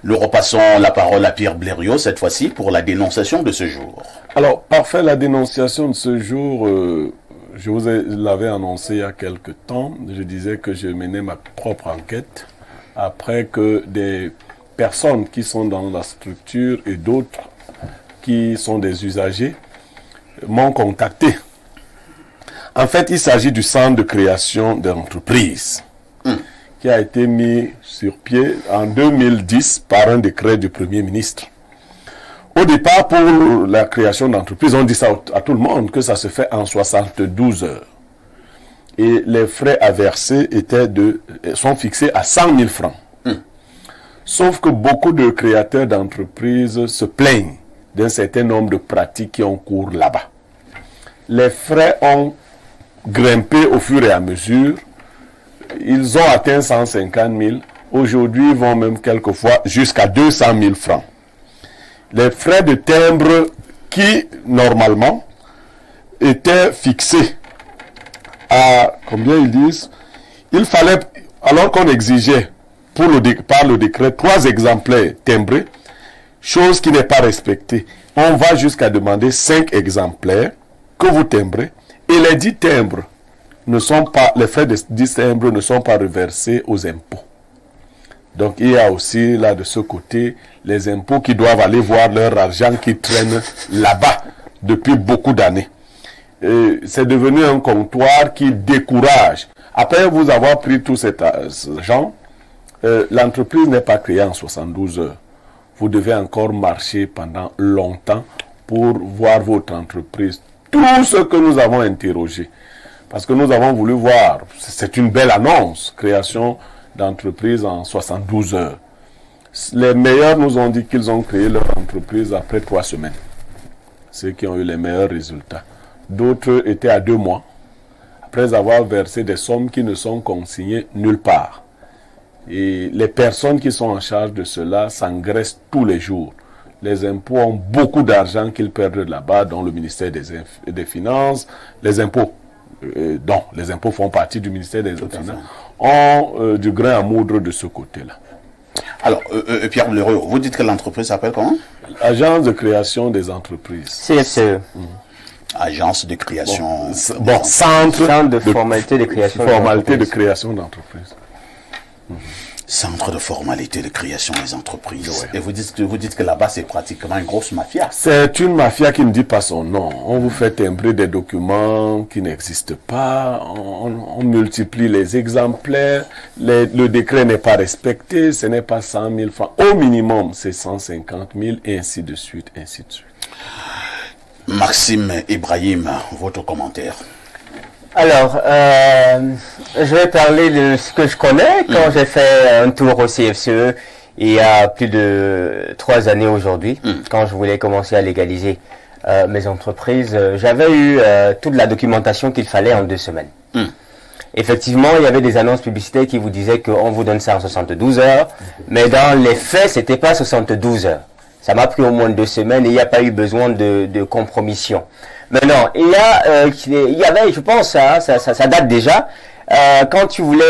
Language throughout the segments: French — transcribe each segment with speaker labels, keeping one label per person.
Speaker 1: Nous repassons la parole à Pierre Blériot, cette fois-ci, pour la dénonciation de ce jour.
Speaker 2: Alors, parfait, la dénonciation de ce jour, je vous l'avais annoncé il y a quelque temps. Je disais que je menais ma propre enquête après que des personnes qui sont dans la structure et d'autres qui sont des usagers m'ont contacté. En fait, il s'agit du centre de création d'entreprises qui a été mis sur pied en 2010 par un décret du Premier ministre. Au départ, pour la création d'entreprises, on dit ça à tout le monde, que ça se fait en 72 heures. Et les frais à verser sont fixés à 100 000 francs. Sauf que beaucoup de créateurs d'entreprises se plaignent d'un certain nombre de pratiques qui ont cours là-bas. Les frais ont grimpé au fur et à mesure. Ils ont atteint 150 000. Aujourd'hui, ils vont même quelquefois jusqu'à 200 000 francs. Les frais de timbre qui, normalement, étaient fixés à, combien ils disent, il fallait, alors qu'on exigeait par le décret 3 exemplaires timbrés, chose qui n'est pas respectée. On va jusqu'à demander 5 exemplaires que vous timbrez, et les 10 timbres les frais de 10 timbres ne sont pas reversés aux impôts. Donc il y a aussi là de ce côté les impôts qui doivent aller voir leur argent qui traîne là-bas depuis beaucoup d'années. C'est devenu un comptoir qui décourage. Après vous avoir pris tout cet argent, l'entreprise n'est pas créée en 72 heures. Vous devez encore marcher pendant longtemps pour voir votre entreprise. Tout ce que nous avons interrogé, parce que nous avons voulu voir, c'est une belle annonce, création d'entreprise en 72 heures. Les meilleurs nous ont dit qu'ils ont créé leur entreprise après 3 semaines. Ceux qui ont eu les meilleurs résultats. D'autres étaient à 2 mois, après avoir versé des sommes qui ne sont consignées nulle part. Et les personnes qui sont en charge de cela s'engraissent tous les jours. Les impôts ont beaucoup d'argent qu'ils perdent là-bas, dont le ministère des Finances, les impôts. Donc, les impôts font partie du ministère des Finances, ont du grain à moudre de ce côté-là.
Speaker 1: Alors, Pierre Blériot, vous dites que l'entreprise s'appelle comment?
Speaker 2: Agence de création des entreprises.
Speaker 3: CFCE.
Speaker 1: Agence de création.
Speaker 2: Centre
Speaker 3: de formalité de création
Speaker 2: d'entreprise.
Speaker 1: Centre de formalité de création des entreprises. Ouais. Et vous dites que là-bas, c'est pratiquement une grosse mafia.
Speaker 2: C'est une mafia qui ne dit pas son nom. On vous fait timbrer des documents qui n'existent pas. On multiplie les exemplaires. Le décret n'est pas respecté. Ce n'est pas 100 000 francs. Au minimum, c'est 150 000 et ainsi de suite, ainsi de suite.
Speaker 1: Maxime Ibrahim, votre commentaire.
Speaker 3: Alors, je vais parler de ce que je connais quand j'ai fait un tour au CFCE il y a plus de 3 années aujourd'hui, quand je voulais commencer à légaliser mes entreprises. J'avais eu toute la documentation qu'il fallait en 2 semaines. Effectivement, il y avait des annonces publicitaires qui vous disaient qu'on vous donne ça en 72 heures, mais dans les faits, c'était pas 72 heures. Ça m'a pris au moins 2 semaines et il n'y a pas eu besoin de compromission. Maintenant, il y avait, je pense, ça date déjà, quand tu voulais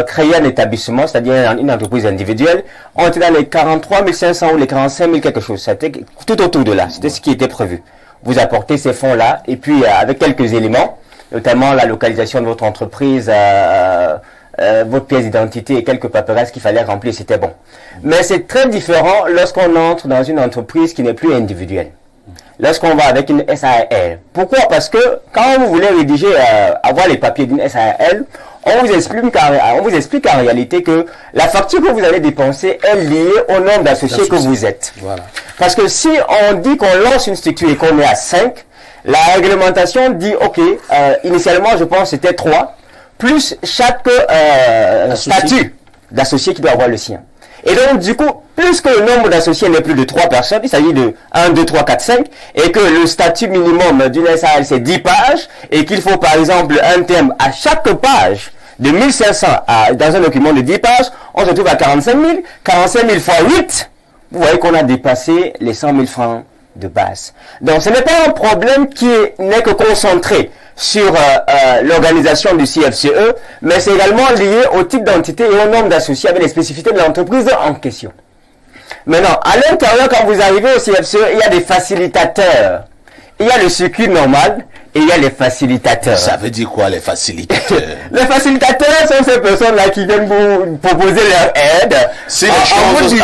Speaker 3: créer un établissement, c'est-à-dire une entreprise individuelle, on était dans les 43 500 ou les 45 000 quelque chose. C'était tout autour de là. C'était ce qui était prévu. Vous apportez ces fonds-là et puis avec quelques éléments, notamment la localisation de votre entreprise, votre pièce d'identité et quelques paperasses qu'il fallait remplir, c'était bon. Mais c'est très différent lorsqu'on entre dans une entreprise qui n'est plus individuelle. Lorsqu'on va avec une SARL. Pourquoi? Parce que quand vous voulez rédiger, avoir les papiers d'une SARL, on vous explique en réalité que la facture que vous allez dépenser est liée au nombre d'associés que vous êtes. Voilà. Parce que si on dit qu'on lance une structure et qu'on est à 5, la réglementation dit, ok, initialement je pense que c'était 3, plus chaque statut d'associé qui doit avoir le sien. Et donc, du coup, plus que le nombre d'associés n'est plus de 3 personnes, il s'agit de 1, 2, 3, 4, 5, et que le statut minimum d'une SARL, c'est 10 pages, et qu'il faut, par exemple, un terme à chaque page de 1500 dans un document de 10 pages, on se trouve à 45 000. 45 000 fois 8, vous voyez qu'on a dépassé les 100 000 francs de base. Donc, ce n'est pas un problème qui n'est que concentré sur l'organisation du CFCE, mais c'est également lié au type d'entité et au nombre d'associés avec les spécificités de l'entreprise en question. Maintenant, à l'intérieur, quand vous arrivez au CFCE, il y a des facilitateurs. Il y a le circuit normal et il y a les facilitateurs.
Speaker 1: Ça veut dire quoi, les facilitateurs?
Speaker 3: Les facilitateurs sont ces personnes-là qui viennent vous proposer leur aide.
Speaker 1: Si les choses,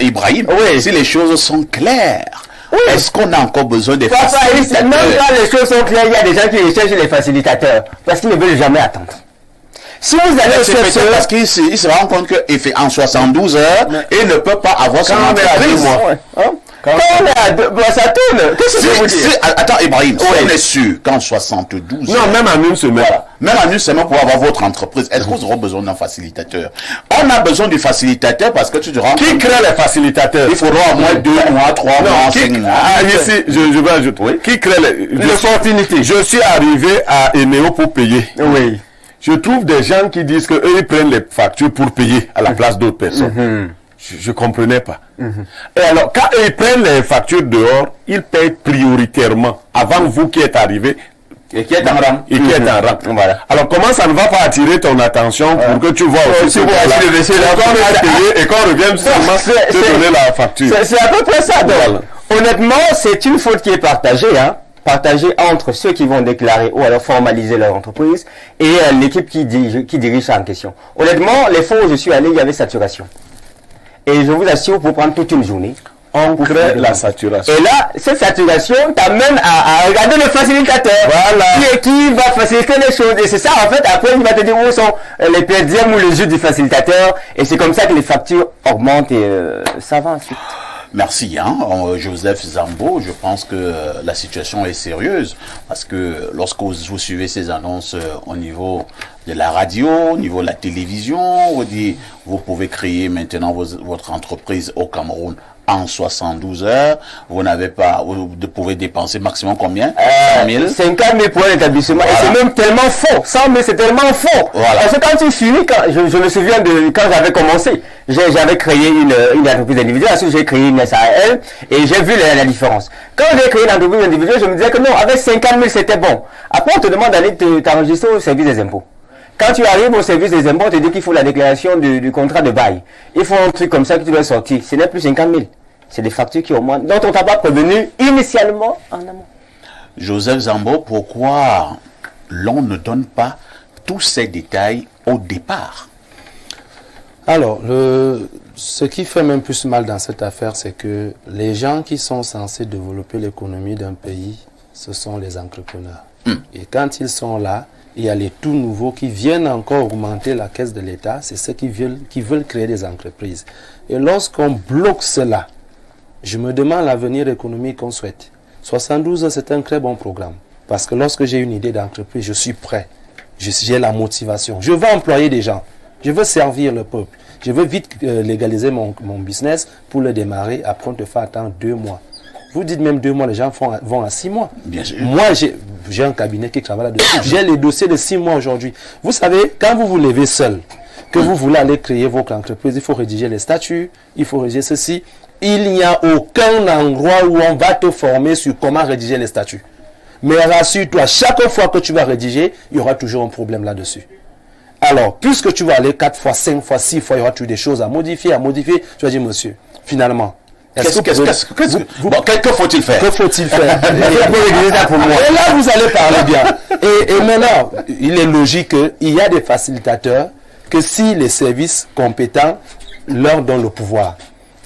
Speaker 1: Ibrahim,
Speaker 3: oui.
Speaker 1: Si les choses sont claires, oui. Est-ce qu'on a encore besoin des
Speaker 3: Papa,
Speaker 1: facilitateurs?
Speaker 3: même quand les choses sont claires, il y a des gens qui recherchent les facilitateurs parce qu'ils ne veulent jamais attendre. Si vous allez au CFCE,
Speaker 1: parce qu'il se rend compte qu'il fait en 72 heures et ne peut pas avoir son entreprise.
Speaker 3: Quand on est à 2 mois, ça tourne. Qu'est-ce que je veux dire?
Speaker 1: Attends, Ibrahim, si on est sûr qu'en 72
Speaker 2: non,
Speaker 1: heures,
Speaker 2: même en une semaine.
Speaker 1: Voilà, même en une semaine pour avoir votre entreprise, est-ce que vous aurez besoin d'un facilitateur? On a besoin du facilitateur parce que tu te rends compte.
Speaker 2: Qui crée les facilitateurs?
Speaker 1: Il faudra au moins 2 mois, 3 mois, 5 mois.
Speaker 2: Ici, je vais ajouter. Oui. Qui crée l'opportunité? Je suis arrivé à Eneo pour payer.
Speaker 3: Oui.
Speaker 2: Je trouve des gens qui disent qu'eux, ils prennent les factures pour payer à la place d'autres personnes. Je ne comprenais pas. Et alors, quand ils prennent les factures dehors, ils payent prioritairement avant vous qui êtes arrivé
Speaker 1: et qui est en rang.
Speaker 2: Et qui est en rang. Voilà. Alors, comment ça ne va pas attirer ton attention pour que tu vois aussi et qu'on revienne seulement te donner la facture?
Speaker 3: C'est à peu près ça. Donc, honnêtement, c'est une faute qui est partagée, hein. Partagée entre ceux qui vont déclarer ou alors formaliser leur entreprise et l'équipe qui dirige ça en question. Honnêtement, les fois où je suis allé, il y avait saturation. Et je vous assure, pour prendre toute une journée,
Speaker 2: on crée la saturation.
Speaker 3: Et là, cette saturation t'amène à regarder le facilitateur.
Speaker 2: Voilà.
Speaker 3: Qui va faciliter les choses. Et c'est ça, en fait, après, il va te dire où sont les PDM ou les jeux du facilitateur. Et c'est comme ça que les factures augmentent et ça va ensuite.
Speaker 1: Merci, Joseph Zambo. Je pense que la situation est sérieuse parce que lorsque vous suivez ces annonces au niveau de la radio, au niveau de la télévision, on dit vous pouvez créer maintenant votre entreprise au Cameroun en 72 heures. Vous n'avez pas, vous pouvez dépenser maximum combien? 100 000?
Speaker 3: 50 000 pour l'établissement. Voilà. Et c'est même tellement faux. 100 000, c'est tellement faux.
Speaker 1: Voilà.
Speaker 3: Parce que quand tu finis, je me souviens de quand j'avais commencé, j'avais créé une entreprise individuelle, ensuite j'ai créé une SARL et j'ai vu la différence. Quand j'ai créé l'entreprise individuelle, je me disais que non, avec 50 000, c'était bon. Après, on te demande d'aller t'enregistrer au service des impôts. Quand tu arrives au service des impôts, on te dit qu'il faut la déclaration du contrat de bail. Il faut un truc comme ça que tu dois sortir. Ce n'est plus 50 000. C'est des factures qui augmentent, dont on t'a pas prévenu initialement en amont.
Speaker 1: Joseph Zambo, pourquoi l'on ne donne pas tous ces détails au départ?
Speaker 4: Alors, ce qui fait même plus mal dans cette affaire, c'est que les gens qui sont censés développer l'économie d'un pays, ce sont les entrepreneurs. Et quand ils sont là, il y a les tout nouveaux qui viennent encore augmenter la caisse de l'État. C'est ceux qui veulent créer des entreprises. Et lorsqu'on bloque cela, je me demande l'avenir économique qu'on souhaite. 72 heures, c'est un très bon programme. Parce que lorsque j'ai une idée d'entreprise, je suis prêt. J'ai la motivation. Je veux employer des gens. Je veux servir le peuple. Je veux vite légaliser mon business pour le démarrer. Après, on te fait attendre 2 mois. Vous dites même 2 mois, les gens vont à 6 mois.
Speaker 1: Bien sûr.
Speaker 4: Moi, j'ai un cabinet qui travaille là-dessus. J'ai les dossiers de 6 mois aujourd'hui. Vous savez, quand vous vous levez seul, que vous voulez aller créer votre entreprise, il faut rédiger les statuts, il faut rédiger ceci. Il n'y a aucun endroit où on va te former sur comment rédiger les statuts. Mais rassure-toi, chaque fois que tu vas rédiger, il y aura toujours un problème là-dessus. Alors, puisque tu vas aller 4 fois, 5 fois, 6 fois, il y aura toujours des choses à modifier. Tu vas dire, monsieur, finalement,
Speaker 1: que faut-il faire?
Speaker 4: Que faut-il faire? Et là, vous allez parler bien. Et maintenant, il est logique qu'il y a des facilitateurs que si les services compétents leur donnent le pouvoir.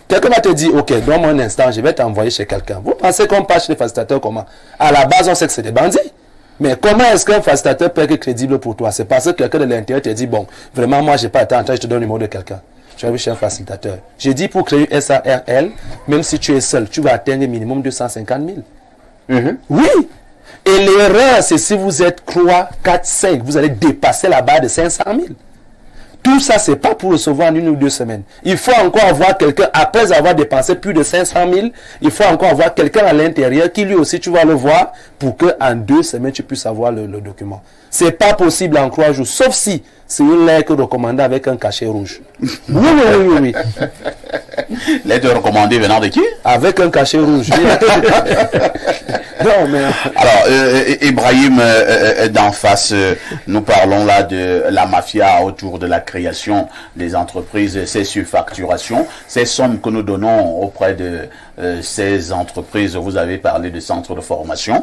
Speaker 4: Quelqu'un va te dire, ok, donne-moi un instant, je vais t'envoyer chez quelqu'un. Vous pensez qu'on passe chez les facilitateurs comment? À la base, on sait que c'est des bandits. Mais comment est-ce qu'un facilitateur peut être crédible pour toi? C'est parce que quelqu'un de l'intérieur te dit, bon, vraiment, moi, je n'ai pas temps, je te donne le numéro de quelqu'un. Tu vas chez un facilitateur. J'ai dit, pour créer une SARL, même si tu es seul, tu vas atteindre minimum 250 000. Oui! Et l'erreur, c'est si vous êtes 3, 4, 5, vous allez dépasser la barre de 500 000. Tout ça, ce n'est pas pour recevoir en 1 ou 2 semaines. Il faut encore avoir quelqu'un, après avoir dépensé plus de 500 000, il faut encore avoir quelqu'un à l'intérieur qui lui aussi, tu vas le voir, pour qu'en 2 semaines, tu puisses avoir le document. C'est pas possible en 3 jours, sauf si c'est une lettre recommandée avec un cachet rouge. Oui.
Speaker 1: Lettre recommandée venant de qui?
Speaker 4: Avec un cachet rouge. Non, mais...
Speaker 1: Alors, Ibrahim d'en face, nous parlons là de la mafia autour de la création des entreprises, ces surfacturations, ces sommes que nous donnons auprès de ces entreprises. Vous avez parlé de centres de formation,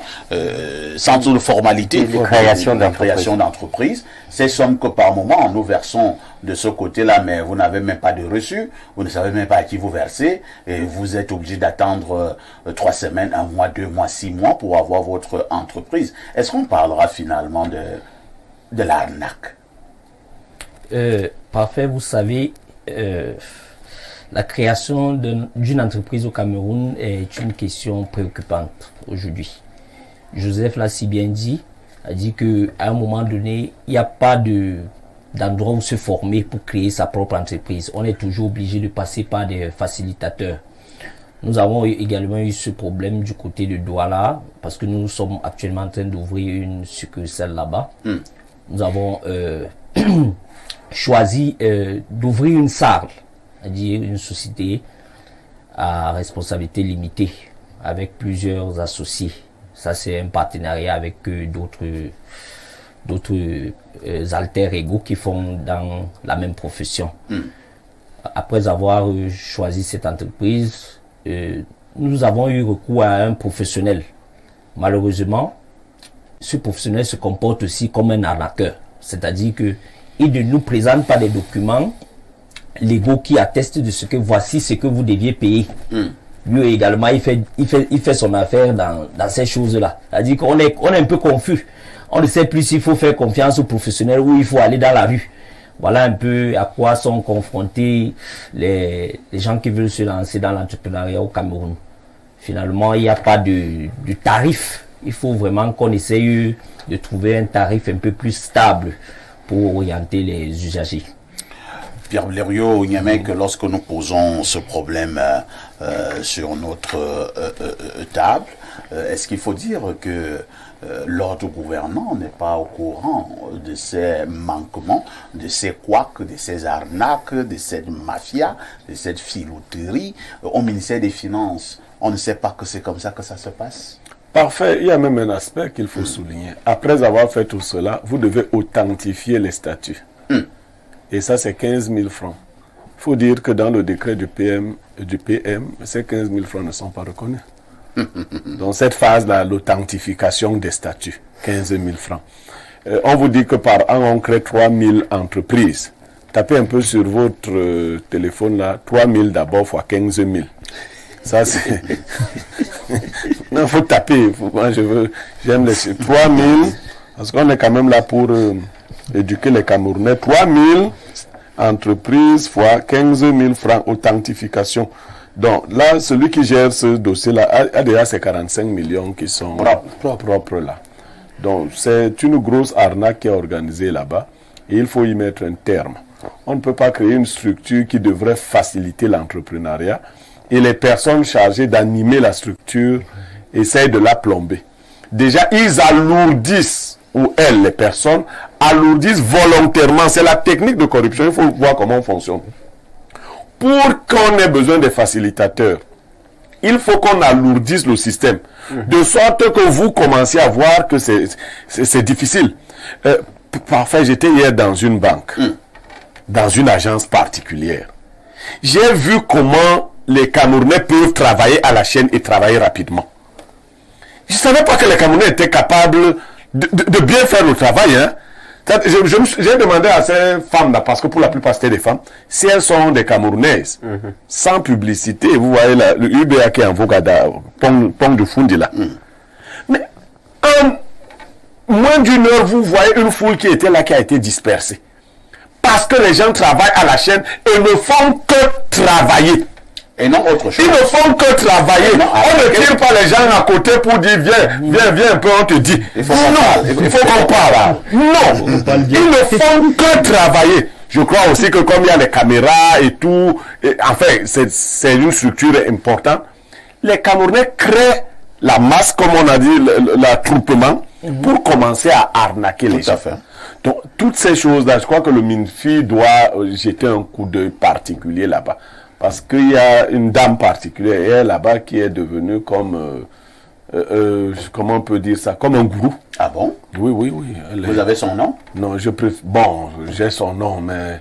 Speaker 1: centres de formalité,
Speaker 3: de création
Speaker 1: d'entreprises. Ces sommes que par moment nous versons de ce côté-là, mais vous n'avez même pas de reçu, vous ne savez même pas à qui vous versez, et vous êtes obligé d'attendre 3 semaines, 1 mois, 2 mois, 6 mois pour avoir votre entreprise. Est-ce qu'on parlera finalement de l'arnaque?
Speaker 5: Parfait, vous savez, la création d'une entreprise au Cameroun est une question préoccupante aujourd'hui. Joseph l'a si bien dit, a dit qu'à un moment donné, il n'y a pas d'endroit où se former pour créer sa propre entreprise. On est toujours obligé de passer par des facilitateurs. Nous avons également eu ce problème du côté de Douala, parce que nous sommes actuellement en train d'ouvrir une succursale là-bas. Nous avons choisi d'ouvrir une SARL, c'est-à-dire une société à responsabilité limitée, avec plusieurs associés. Ça, c'est un partenariat avec d'autres alter ego qui font dans la même profession. Après avoir choisi cette entreprise, nous avons eu recours à un professionnel. Malheureusement, ce professionnel se comporte aussi comme un arnaqueur. C'est-à-dire qu'il ne nous présente pas des documents légaux qui attestent de ce que voici ce que vous deviez payer. Lui également, il fait son affaire dans ces choses-là. C'est-à-dire qu'on est un peu confus. On ne sait plus s'il faut faire confiance aux professionnels ou il faut aller dans la rue. Voilà un peu à quoi sont confrontés les gens qui veulent se lancer dans l'entrepreneuriat au Cameroun. Finalement, il n'y a pas de tarif. Il faut vraiment qu'on essaye de trouver un tarif un peu plus stable pour orienter les usagers.
Speaker 1: Pierre Blériot, que lorsque nous posons ce problème sur notre table, est-ce qu'il faut dire que l'ordre gouvernant n'est pas au courant de ces manquements, de ces couacs, de ces arnaques, de cette mafia, de cette filouterie au ministère des Finances? On ne sait pas que c'est comme ça que ça se passe?
Speaker 2: Parfait. Il y a même un aspect qu'il faut souligner. Après avoir fait tout cela, vous devez authentifier les statuts. Et ça, c'est 15 000 francs. Il faut dire que dans le décret du PM, ces 15 000 francs ne sont pas reconnus. Dans cette phase-là, l'authentification des statuts, 15 000 francs. On vous dit que par an, on crée 3 000 entreprises. Tapez un peu sur votre téléphone là, 3 000 d'abord fois 15 000. Ça, c'est... Non, il faut taper. Moi, j'aime les 3 000, parce qu'on est quand même là pour éduquer les Camerounais. 3 000 entreprises fois 15 000 francs, authentification. Donc là, celui qui gère ce dossier-là a déjà ces 45 millions qui sont propres là. Donc c'est une grosse arnaque qui est organisée là-bas et il faut y mettre un terme. On ne peut pas créer une structure qui devrait faciliter l'entrepreneuriat et les personnes chargées d'animer la structure essayent de la plomber. Déjà, ils alourdissent, ou elles, les personnes, alourdissent volontairement. C'est la technique de corruption, il faut voir comment on fonctionne. Pour qu'on ait besoin des facilitateurs, il faut qu'on alourdisse le système, de sorte que vous commenciez à voir que c'est difficile. Parfait, j'étais hier dans une banque, dans une agence particulière. J'ai vu comment les Camerounais peuvent travailler à la chaîne et travailler rapidement. Je ne savais pas que les Camerounais étaient capables de bien faire le travail. Hein. J'ai demandé à ces femmes-là, parce que pour la plupart c'était des femmes, si elles sont des Camerounaises, sans publicité, vous voyez là, le UBA qui est en Vogada, Pont de Fundi là. Mais en moins d'une heure, vous voyez une foule qui était là, qui a été dispersée. Parce que les gens travaillent à la chaîne et ne font que travailler.
Speaker 1: Et non autre chose.
Speaker 2: Ils ne font que travailler. On ne tire pas les gens à côté pour dire viens un peu, on te dit. Il faut qu'on parle. Non, ils ne font que travailler. Je crois aussi que comme il y a les caméras et tout, enfin, c'est une structure importante. Les Camerounais créent la masse, comme on a dit, l'attroupement, pour commencer à arnaquer les gens.
Speaker 1: Tout à fait.
Speaker 2: Donc, toutes ces choses-là, je crois que le MINFI doit jeter un coup d'œil particulier là-bas. Parce qu'il y a une dame particulière là-bas qui est devenue comme, comment on peut dire ça, comme un gourou.
Speaker 1: Ah bon?
Speaker 2: Oui.
Speaker 1: Vous avez son nom?
Speaker 2: Non, bon, j'ai son nom, mais...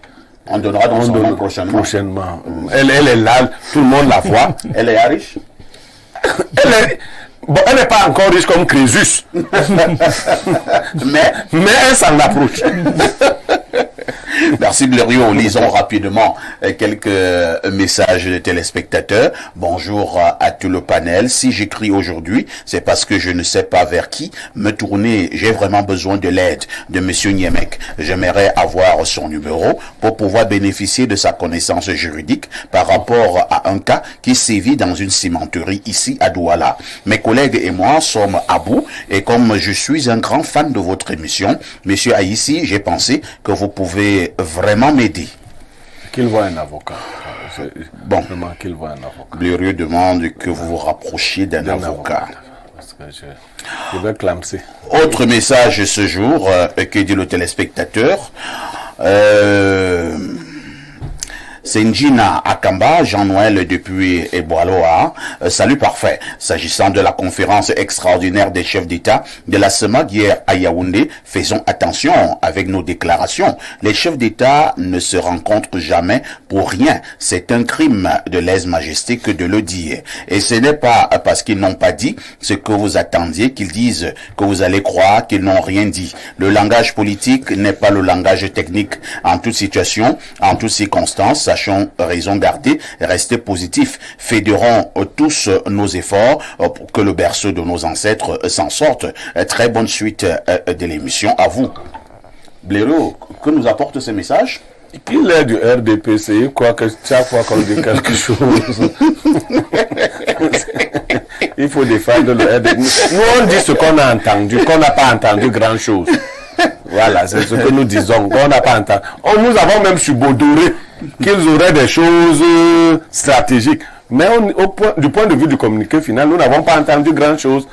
Speaker 1: On donnera donc son nom prochainement.
Speaker 2: Elle est là, tout le monde la voit.
Speaker 1: Elle est riche?
Speaker 2: Elle n'est pas encore riche comme Crésus. mais elle s'en approche.
Speaker 1: Merci Blériot. Lisons rapidement quelques messages de téléspectateurs. Bonjour à tout le panel. Si j'écris aujourd'hui, c'est parce que je ne sais pas vers qui me tourner. J'ai vraiment besoin de l'aide de Monsieur Niemek. J'aimerais avoir son numéro pour pouvoir bénéficier de sa connaissance juridique par rapport à un cas qui sévit dans une cimenterie ici à Douala. Mes collègues et moi sommes à bout et comme je suis un grand fan de votre émission, Monsieur Aïssi, j'ai pensé que vous pouvez vraiment m'aider.
Speaker 2: Qu'il voit un avocat.
Speaker 1: Bon.
Speaker 2: Vraiment qu'il voit un avocat.
Speaker 1: Blériot demande que vous vous rapprochiez d'un avocat.
Speaker 2: Parce que je vais clamser.
Speaker 1: Autre message ce jour que dit le téléspectateur. C'est Njina Akamba, Jean-Noël depuis Eboaloa. Salut parfait. S'agissant de la conférence extraordinaire des chefs d'État de la SEMAG hier à Yaoundé, faisons attention avec nos déclarations. Les chefs d'État ne se rencontrent jamais pour rien. C'est un crime de lèse-majesté que de le dire. Et ce n'est pas parce qu'ils n'ont pas dit ce que vous attendiez qu'ils disent que vous allez croire qu'ils n'ont rien dit. Le langage politique n'est pas le langage technique. En toute situation, en toutes circonstances, sachons raison garder, rester positifs, fédérons tous nos efforts pour que le berceau de nos ancêtres s'en sorte. Très bonne suite de l'émission à vous. Blériot, que nous apporte ce message?
Speaker 2: Qu'il est du RDPC, quoique chaque fois qu'on dit quelque chose, il faut défendre le RDPC. Nous on dit ce qu'on a entendu, qu'on n'a pas entendu grand-chose. Voilà, c'est ce que nous disons, qu'on n'a pas entendu. Nous avons même subodoré qu'ils auraient des choses stratégiques. Mais du point de vue du communiqué final, nous n'avons pas entendu grand-chose.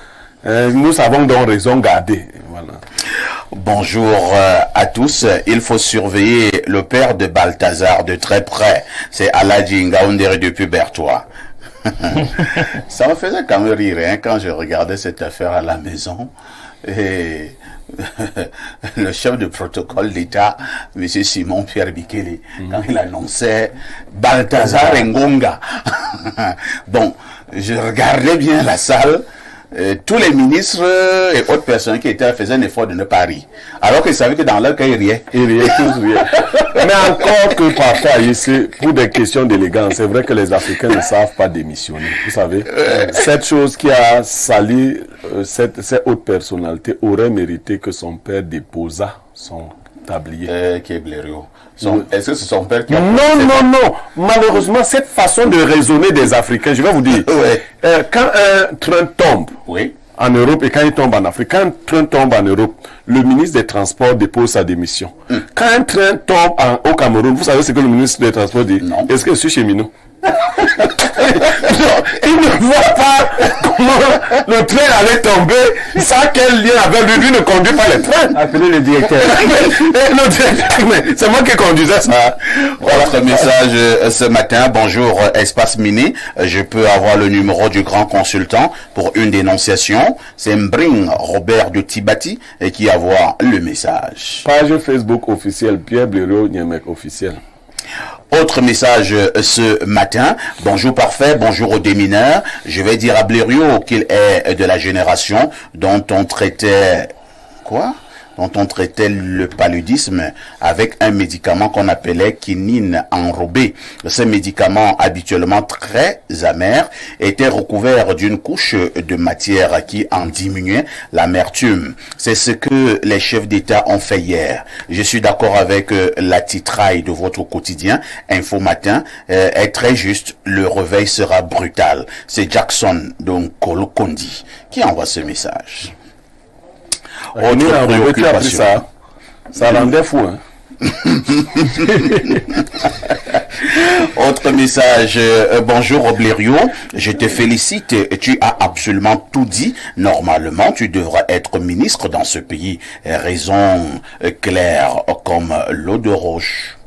Speaker 2: Nous savons donc raison garder. Voilà.
Speaker 1: Bonjour à tous. Il faut surveiller le père de Balthazar de très près. C'est Aladji Ngaoundéré depuis Bertois. Ça me faisait quand même rire quand je regardais cette affaire à la maison. Et le chef de protocole d'État, M. Simon Pierre Bikele, quand il annonçait Balthazar Ngonga. Bon, je regardais bien la salle. Tous les ministres et autres personnes qui étaient faisaient un effort de ne pas rire. Alors qu'ils savaient que dans leur cas, ils riaient.
Speaker 2: Ils riaient, tous riaient. Mais encore que parfois, ici, pour des questions d'élégance, c'est vrai que les Africains ne savent pas démissionner. Vous savez, cette chose qui a sali cette haute personnalité aurait mérité que son père déposât son tablier.
Speaker 1: Qui est Blériot. Est-ce que c'est son père qui a...
Speaker 2: Non. Malheureusement, cette façon de raisonner des Africains, je vais vous dire, quand un train tombe en Europe et quand il tombe en Afrique, quand un train tombe en Europe, le ministre des Transports dépose sa démission. Quand un train tombe au Cameroun, vous savez ce que le ministre des Transports dit?
Speaker 1: Non.
Speaker 2: Est-ce que je suis cheminot? Non, il ne voit pas comment le train allait tomber, ça quel lien avec lui, lui ne conduit pas le train.
Speaker 3: Appelez le directeur.
Speaker 2: Le directeur, mais c'est moi qui conduisais ça.
Speaker 1: Votre message ce matin, bonjour Espace Mini, je peux avoir le numéro du grand consultant pour une dénonciation. C'est Mbring Robert de Tibati et qui envoie le message.
Speaker 2: Page Facebook officielle, Pierre Blériot Niemek officiel.
Speaker 1: Autre message ce matin. Bonjour parfait, bonjour aux démineurs. Je vais dire à Blériot qu'il est de la génération dont on traitait... Quoi? Dont on traitait le paludisme avec un médicament qu'on appelait quinine enrobée. Ce médicament, habituellement très amer, était recouvert d'une couche de matière qui en diminuait l'amertume. C'est ce que les chefs d'État ont fait hier. Je suis d'accord avec la titraille de votre quotidien, Info Matin, est très juste. Le réveil sera brutal. C'est Jackson Donkolo Kondi qui envoie ce message.
Speaker 2: Ça rendait fou, hein.
Speaker 1: Autre message. Bonjour Blériot, je te félicite. Tu as absolument tout dit. Normalement, tu devras être ministre dans ce pays. Raison claire comme l'eau de roche.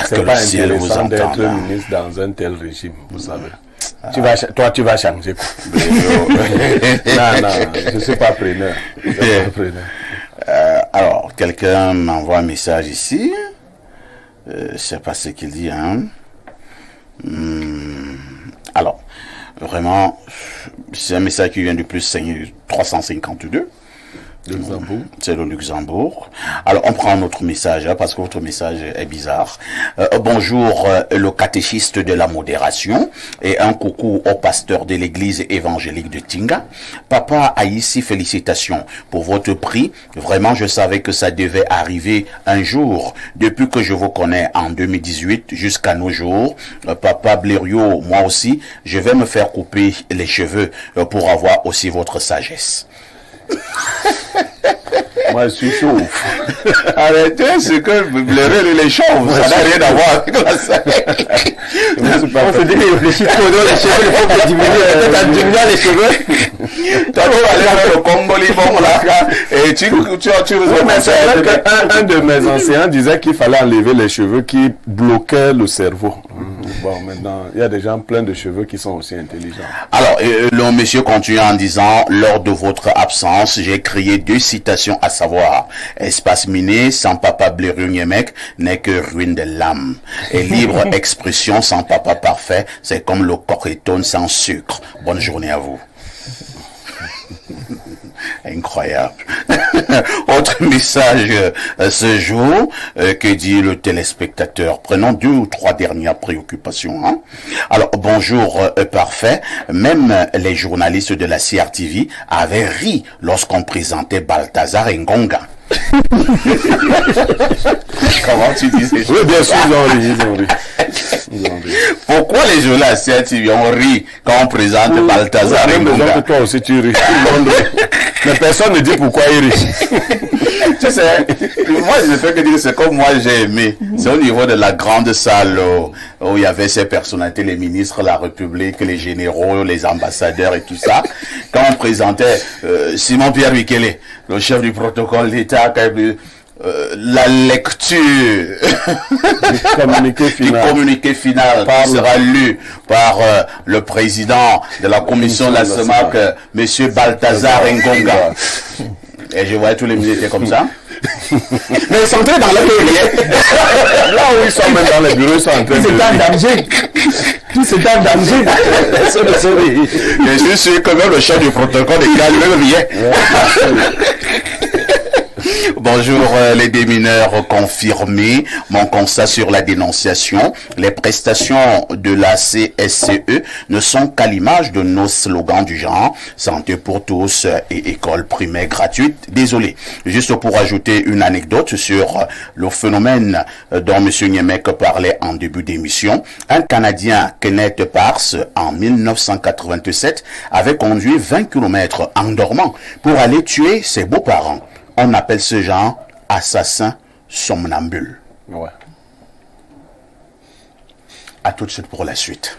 Speaker 2: C'est pas intéressant d'être ministre dans un tel régime, vous savez. Tu vas changer. Non, je ne suis pas preneur.
Speaker 1: Alors, quelqu'un m'envoie un message ici. Je ne sais pas ce qu'il dit. Hein. Alors, vraiment, c'est un message qui vient du plus 352.
Speaker 2: Luxembourg.
Speaker 1: C'est le Luxembourg. Alors, on prend un autre message, hein, parce que votre message est bizarre. Bonjour, le catéchiste de la modération, et un coucou au pasteur de l'église évangélique de Tinga. Papa Aïssi, félicitations pour votre prix. Vraiment, je savais que ça devait arriver un jour. Depuis que je vous connais en 2018 jusqu'à nos jours, Papa Blériot, moi aussi, je vais me faire couper les cheveux pour avoir aussi votre sagesse.
Speaker 2: Moi, je suis chauve.
Speaker 1: Arrêtez ce que Blériot les chauves, ça n'a rien à voir avec la sagesse.
Speaker 3: On se dit, il réfléchit trop dans les cheveux, il faut que diminuer, peut-être en diminuant les cheveux.
Speaker 1: Toi, tu vas aller faire le Congo Liban, là, et tu
Speaker 2: mais c'est vrai qu'un de mes enseignants disait qu'il fallait enlever les cheveux qui bloquaient le cerveau. Bon, maintenant, il y a des gens pleins de cheveux qui sont aussi intelligents.
Speaker 1: Alors, le monsieur continue en disant, lors de votre absence, j'ai créé 2 citations à savoir, espace miné sans papa Blériot Niemek n'est que ruine de l'âme. Et libre expression sans papa parfait, c'est comme le coquetone sans sucre. Bonne journée à vous. Incroyable. Autre message ce jour, que dit le téléspectateur. Prenons 2 ou 3 dernières préoccupations. Hein? Alors, bonjour parfait. Même les journalistes de la CRTV avaient ri lorsqu'on présentait Balthazar Ngonga. Comment tu disais?
Speaker 2: Oui, bien sûr, ils ont ri.
Speaker 1: Pourquoi les journalistes de la CRTV ont ri quand on présente Balthazar Ngonga?
Speaker 2: Même que toi aussi tu ris. Mais personne ne dit pourquoi il rit.
Speaker 1: Tu sais, moi je ne fais que dire, c'est comme moi j'ai aimé. C'est au niveau de la grande salle où il y avait ces personnalités, les ministres de la République, les généraux, les ambassadeurs et tout ça. Quand on présentait Simon Pierre Miquelé, le chef du protocole d'État, la lecture du communiqué final qui sera lu par le président de la commission de la SEMAC, monsieur Balthazar Ngonga. Et je voyais tous les militaires comme ça. Mais ils sont entrés dans le bureau.
Speaker 2: Là où ils sont même dans les bureaux, ils sont entrés.
Speaker 3: C'est un danger. C'est un danger.
Speaker 1: Je suis sûr que même le chef du protocole est calme, rien. Bonjour les démineurs confirmés. Mon constat sur la dénonciation. Les prestations de la CSCE ne sont qu'à l'image de nos slogans du genre santé pour tous et école primaire gratuite. Désolé. Juste pour ajouter une anecdote sur le phénomène dont M. Niemek parlait en début d'émission. Un Canadien, Kenneth Pars, en 1987, avait conduit 20 km en dormant pour aller tuer ses beaux-parents. On appelle ce genre assassin somnambule.
Speaker 2: Ouais.
Speaker 1: À tout de suite pour la suite.